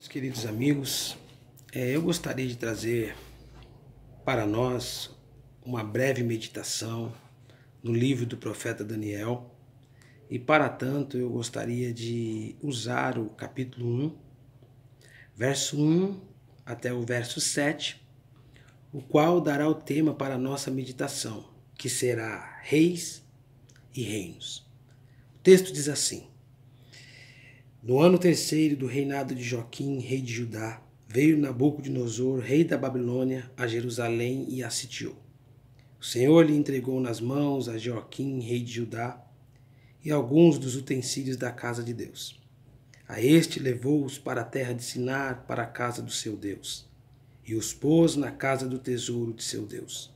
Queridos amigos, eu gostaria de trazer para nós uma breve meditação no livro do profeta Daniel, e para tanto eu gostaria de usar o capítulo 1, verso 1 até o verso 7, o qual dará o tema para a nossa meditação, que será Reis e Reinos. O texto diz assim: No ano terceiro do reinado de Joaquim, rei de Judá, veio Nabucodonosor, rei da Babilônia, a Jerusalém e a sitiou. O Senhor lhe entregou nas mãos a Joaquim, rei de Judá, e alguns dos utensílios da casa de Deus. A este levou-os para a terra de Sinar, para a casa do seu Deus, e os pôs na casa do tesouro de seu Deus.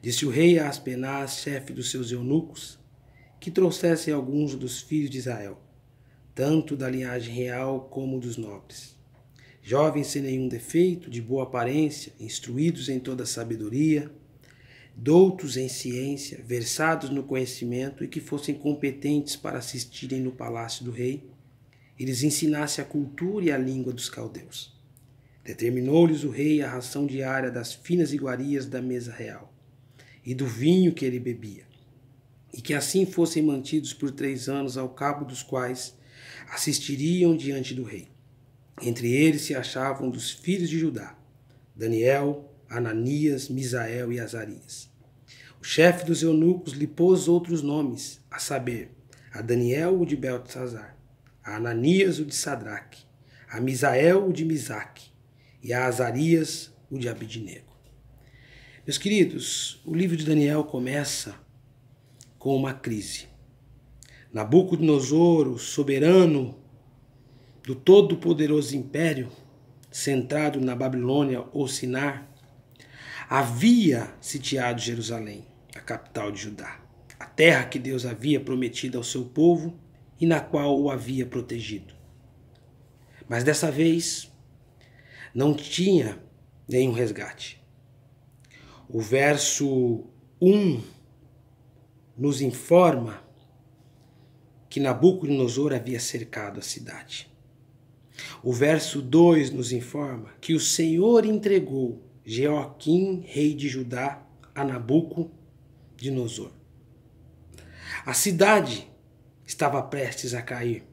Disse o rei a Aspenaz, chefe dos seus eunucos, que trouxessem alguns dos filhos de Israel, tanto da linhagem real como dos nobres, jovens sem nenhum defeito, de boa aparência, instruídos em toda sabedoria, doutos em ciência, versados no conhecimento e que fossem competentes para assistirem no palácio do rei e lhes ensinasse a cultura e a língua dos caldeus. Determinou-lhes o rei a ração diária das finas iguarias da mesa real e do vinho que ele bebia, e que assim fossem mantidos por 3 anos, ao cabo dos quais assistiriam diante do rei. Entre eles se achavam dos filhos de Judá, Daniel, Ananias, Misael e Azarias. O chefe dos eunucos lhe pôs outros nomes, a saber, a Daniel o de Beltesazar, a Ananias o de Sadraque, a Misael o de Misaque e a Azarias o de Abidnego. Meus queridos, o livro de Daniel começa com uma crise. Nabucodonosor, o soberano do todo-poderoso império, centrado na Babilônia ou Sinar, havia sitiado Jerusalém, a capital de Judá, a terra que Deus havia prometido ao seu povo e na qual o havia protegido. Mas dessa vez não tinha nenhum resgate. O verso 1 nos informa que Nabucodonosor havia cercado a cidade. O verso 2 nos informa que o Senhor entregou Joaquim, rei de Judá, a Nabucodonosor. A cidade estava prestes a cair.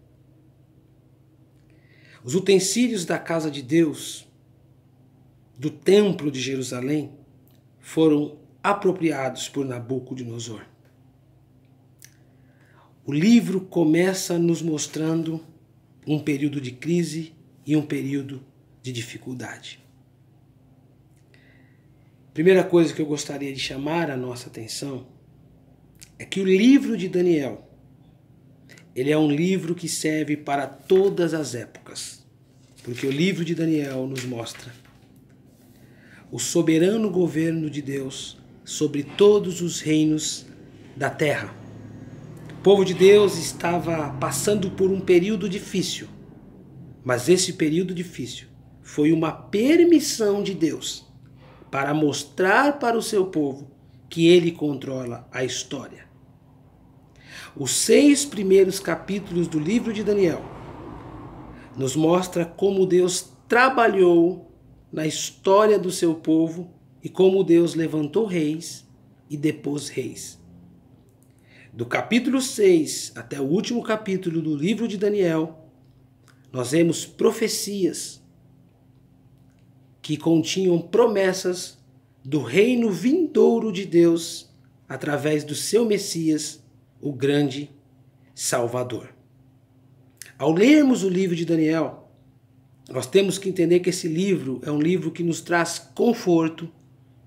Os utensílios da casa de Deus, do templo de Jerusalém, foram apropriados por Nabucodonosor. O livro começa nos mostrando um período de crise e um período de dificuldade. Primeira coisa que eu gostaria de chamar a nossa atenção é que o livro de Daniel, ele é um livro que serve para todas as épocas, porque o livro de Daniel nos mostra o soberano governo de Deus sobre todos os reinos da terra. O povo de Deus estava passando por um período difícil, mas esse período difícil foi uma permissão de Deus para mostrar para o seu povo que ele controla a história. Os 6 primeiros capítulos do livro de Daniel nos mostra como Deus trabalhou na história do seu povo e como Deus levantou reis e depôs reis. Do capítulo 6 até o último capítulo do livro de Daniel, nós vemos profecias que continham promessas do reino vindouro de Deus através do seu Messias, o grande Salvador. Ao lermos o livro de Daniel, nós temos que entender que esse livro é um livro que nos traz conforto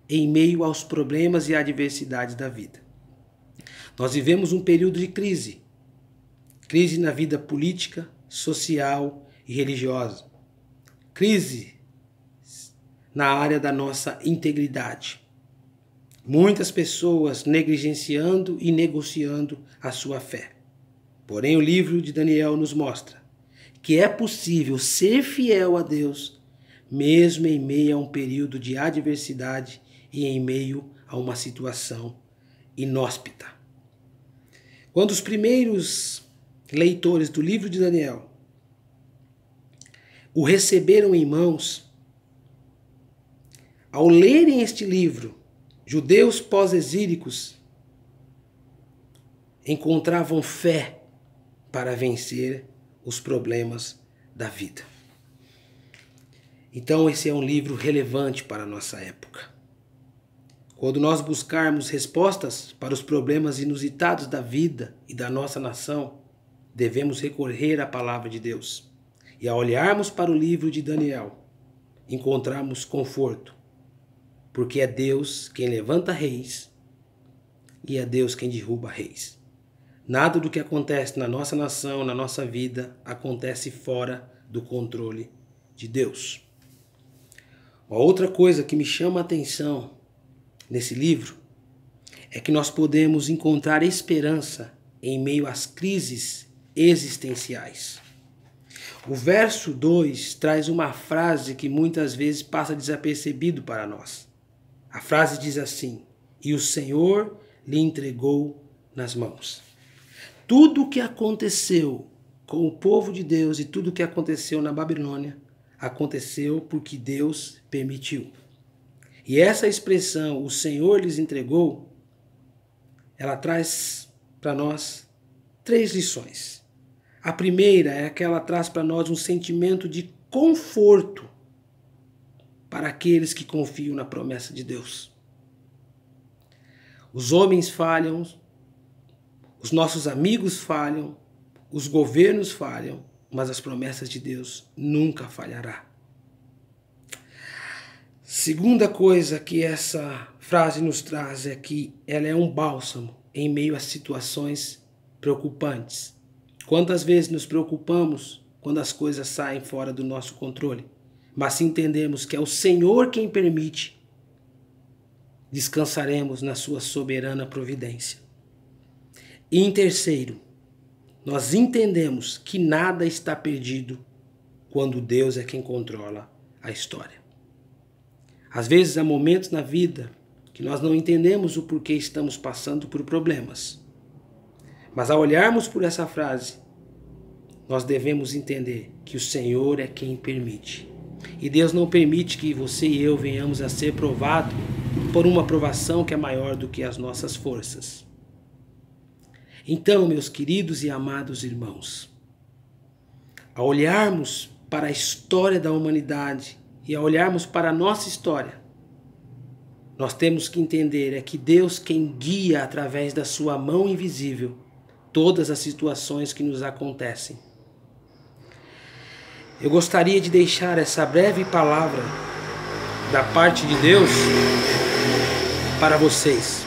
em meio aos problemas e adversidades da vida. Nós vivemos um período de crise. Crise na vida política, social e religiosa. Crise na área da nossa integridade. Muitas pessoas negligenciando e negociando a sua fé. Porém, o livro de Daniel nos mostra que é possível ser fiel a Deus, mesmo em meio a um período de adversidade e em meio a uma situação inóspita. Quando os primeiros leitores do livro de Daniel o receberam em mãos, ao lerem este livro, judeus pós-exílicos encontravam fé para vencer os problemas da vida. Então esse é um livro relevante para a nossa época. Quando nós buscarmos respostas para os problemas inusitados da vida e da nossa nação, devemos recorrer à palavra de Deus. E ao olharmos para o livro de Daniel, encontramos conforto, porque é Deus quem levanta reis e é Deus quem derruba reis. Nada do que acontece na nossa nação, na nossa vida, acontece fora do controle de Deus. Uma outra coisa que me chama a atenção nesse livro é que nós podemos encontrar esperança em meio às crises existenciais. O verso 2 traz uma frase que muitas vezes passa desapercebido para nós. A frase diz assim: e o Senhor lhe entregou nas mãos. Tudo o que aconteceu com o povo de Deus e tudo o que aconteceu na Babilônia aconteceu porque Deus permitiu. E essa expressão, o Senhor lhes entregou, ela traz para nós 3 lições. A primeira é que ela traz para nós um sentimento de conforto para aqueles que confiam na promessa de Deus. Os homens falham, os nossos amigos falham, os governos falham, mas as promessas de Deus nunca falhará. Segunda coisa que essa frase nos traz é que ela é um bálsamo em meio a situações preocupantes. Quantas vezes nos preocupamos quando as coisas saem fora do nosso controle? Mas se entendemos que é o Senhor quem permite, descansaremos na sua soberana providência. E em terceiro, nós entendemos que nada está perdido quando Deus é quem controla a história. Às vezes há momentos na vida que nós não entendemos o porquê estamos passando por problemas. Mas ao olharmos por essa frase, nós devemos entender que o Senhor é quem permite. E Deus não permite que você e eu venhamos a ser provados por uma provação que é maior do que as nossas forças. Então, meus queridos e amados irmãos, ao olharmos para a história da humanidade e ao olharmos para a nossa história, nós temos que entender é que Deus quem guia através da sua mão invisível todas as situações que nos acontecem. Eu gostaria de deixar essa breve palavra da parte de Deus para vocês,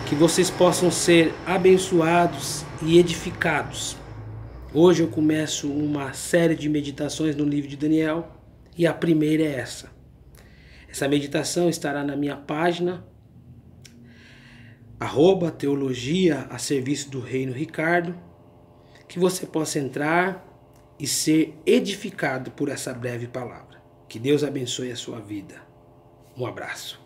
que vocês possam ser abençoados e edificados. Hoje eu começo uma série de meditações no livro de Daniel e a primeira é essa. Essa meditação estará na minha página @teologia a serviço do Reino Ricardo, que você possa entrar e ser edificado por essa breve palavra. Que Deus abençoe a sua vida. Um abraço.